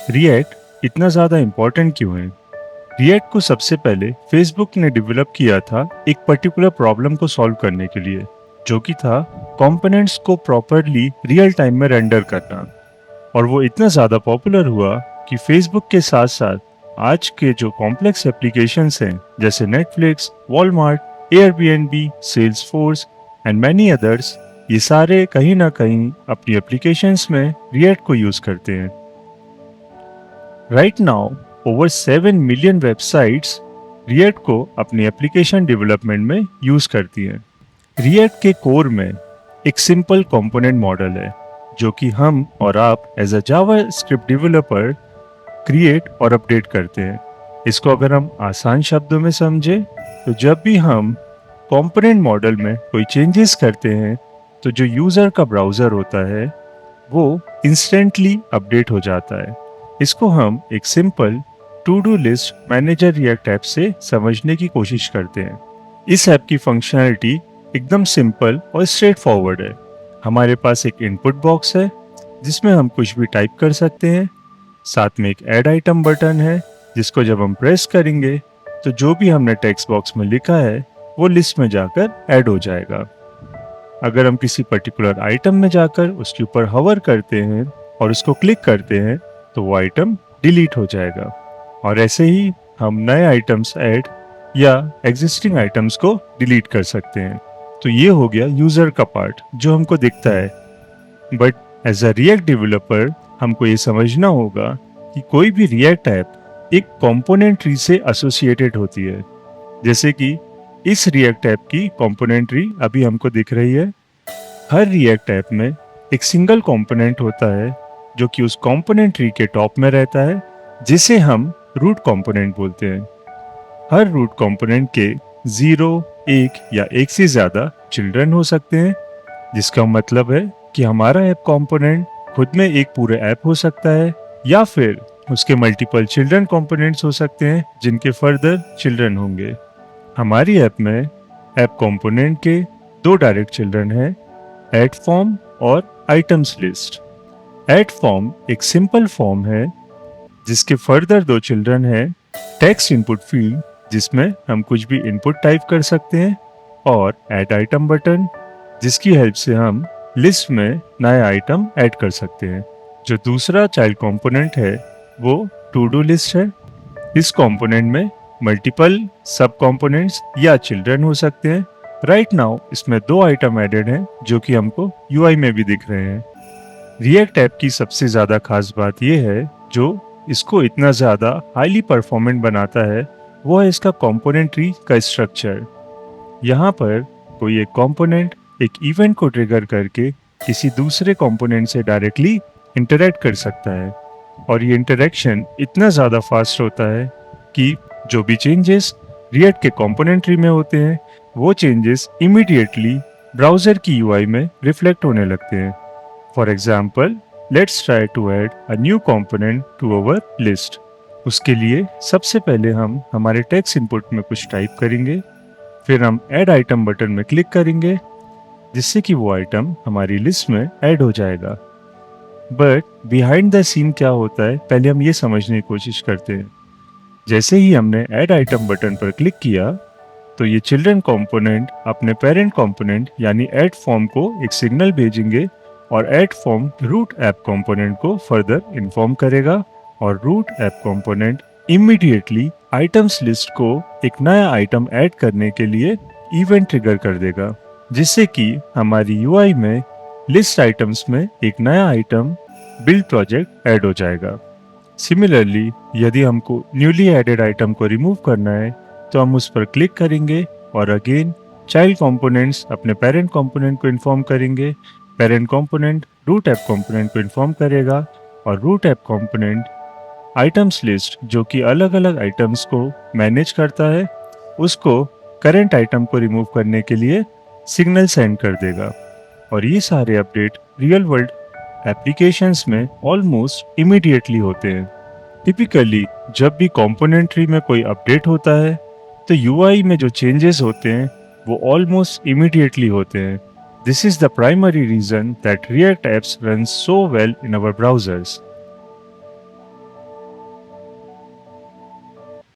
React इतना ज़्यादा important क्यों है? रिएक्ट को सबसे पहले फेसबुक ने डेवलप किया था एक पर्टिकुलर प्रॉब्लम को सॉल्व करने के लिए, जो कि था कंपोनेंट्स को प्रॉपरली रियल टाइम में रेंडर करना। और वो इतना ज़्यादा पॉपुलर हुआ कि फेसबुक के साथ साथ आज के जो कॉम्प्लेक्स एप्लीकेशंस हैं जैसे Netflix, Walmart, Airbnb, Salesforce and many others, ये सारे कहीं ना कहीं अपनी एप्लीकेशंस में रिएक्ट को यूज़ करते हैं। Right now over 7 million websites react को अपनी एप्लीकेशन डेवलपमेंट में यूज करती हैं। रिएक्ट के कोर में एक सिंपल कंपोनेंट मॉडल है जो कि हम और आप as a JavaScript developer create और अपडेट करते हैं। इसको अगर हम आसान शब्दों में समझे तो जब भी हम कंपोनेंट मॉडल में कोई चेंजेस करते हैं तो जो यूजर का ब्राउजर होता है वो इंस्टेंटली अपडेट हो जाता है। इसको हम एक simple to do list manager React app से समझने की कोशिश करते हैं। इस ऐप की फंक्शनैलिटी एकदम सिंपल और स्ट्रेट फॉरवर्ड है। हमारे पास एक इनपुट बॉक्स है जिसमें हम कुछ भी टाइप कर सकते हैं। साथ में एक ऐड आइटम बटन है जिसको जब हम प्रेस करेंगे तो जो भी हमने टेक्स्ट बॉक्स में लिखा है वो लिस्ट में जाकर ऐड हो जाएगा। अगर हम किसी पर्टिकुलर आइटम में जाकर उसके ऊपर हवर करते हैं और उसको क्लिक करते हैं तो वो आइटम डिलीट हो जाएगा। और ऐसे ही हम नए आइटम्स ऐड या एग्जिस्टिंग आइटम्स को डिलीट कर सकते हैं। तो ये हो गया यूजर का पार्ट जो हमको दिखता है। But as a React developer हमको ये समझना होगा कि कोई भी रिएक्ट ऐप एक कंपोनेंट ट्री से एसोसिएटेड होती है। जैसे कि इस रिएक्ट ऐप की कंपोनेंट ट्री अभी हमको दिख रही है। हर रिएक्ट ऐप में एक सिंगल कंपोनेंट होता है जो कि उस कंपोनेंट ट्री के टॉप में रहता है, जिसे हम रूट कंपोनेंट बोलते हैं। हर रूट कंपोनेंट के 0, 1 या 1 से ज़्यादा चिल्ड्रन हो सकते हैं, जिसका मतलब है कि हमारा ऐप कंपोनेंट खुद में एक पूरे ऐप हो सकता है या फिर उसके मल्टीपल चिल्ड्रन कंपोनेंट्स हो सकते हैं जिनके फर्दर चिल्ड्रन होंगे। हमारी ऐप में ऐप कंपोनेंट के 2 डायरेक्ट चिल्ड्रन हैं, ऐड फॉर्म और आइटम्स लिस्ट। ऐड फॉर्म एक सिंपल फॉर्म है जिसके फर्दर 2 चिल्ड्रन हैं, टेक्स्ट इनपुट फील्ड जिसमें हम कुछ भी इनपुट टाइप कर सकते हैं, और ऐड आइटम बटन जिसकी हेल्प से हम लिस्ट में नया आइटम ऐड कर सकते हैं। जो दूसरा चाइल्ड कंपोनेंट है वो टू डू लिस्ट है। इस कंपोनेंट में मल्टीपल सब कंपोनेंट्स या चिल्ड्रन हो सकते हैं। राइट नाउ इसमें 2 आइटम एडेड हैं जो कि हमको यूआई में भी दिख रहे हैं। रिएक्ट ऐप की सबसे ज़्यादा खास बात यह है जो इसको इतना ज़्यादा हाईली परफॉर्मेंट बनाता है वो है इसका कंपोनेंट ट्री का स्ट्रक्चर। यहाँ पर कोई एक कंपोनेंट एक इवेंट को ट्रिगर करके किसी दूसरे कंपोनेंट से डायरेक्टली इंटरेक्ट कर सकता है, और ये इंटरेक्शन इतना ज़्यादा फास्ट होता है कि जो भी चेंजेस रिएक्ट के कंपोनेंट ट्री में होते हैं वो चेंजेस इमीडिएटली ब्राउज़र की यूआई में रिफ्लेक्ट होने लगते हैं। For example, let's try to add a new component to our list. उसके लिए सबसे पहले हम हमारे टेक्स्ट इनपुट में कुछ टाइप करेंगे, फिर हम ऐड आइटम बटन में क्लिक करेंगे जिससे कि वो आइटम हमारी लिस्ट में ऐड हो जाएगा। बट बिहाइंड द सीन क्या होता है पहले हम ये समझने की कोशिश करते हैं। जैसे ही हमने ऐड आइटम बटन पर क्लिक किया तो ये चिल्ड्रन कंपोनेंट अपने पेरेंट कंपोनेंट यानी ऐड फॉर्म को एक सिग्नल भेजेंगे, और add form root app component को फर्दर इन्फॉर्म करेगा, और root app component immediately items list को एक नया आइटम ऐड करने के लिए इवेंट ट्रिगर कर देगा, जिससे कि हमारी यूआई में लिस्ट आइटम्स में एक नया आइटम बिल्ड प्रोजेक्ट ऐड हो जाएगा। सिमिलरली यदि हमको न्यूली एडेड आइटम को रिमूव करना है तो हम उस पर क्लिक करेंगे और अगेन चाइल्ड कंपोनेंट्स अपने पेरेंट कंपोनेंट को इन्फॉर्म करेंगे, parent component root app component को इन्फॉर्म करेगा, और root app component items list जो कि अलग अलग आइटम्स को मैनेज करता है उसको करंट आइटम को रिमूव करने के लिए सिग्नल सेंड कर देगा। और ये सारे अपडेट रियल वर्ल्ड एप्लीकेशंस में ऑलमोस्ट इमीडिएटली होते हैं। टिपिकली जब भी कंपोनेंट ट्री में कोई अपडेट होता है तो यूआई में जो चेंजेस होते हैं वो ऑलमोस्ट इमीडिएटली होते हैं। This is the primary reason that React apps run so well in our browsers.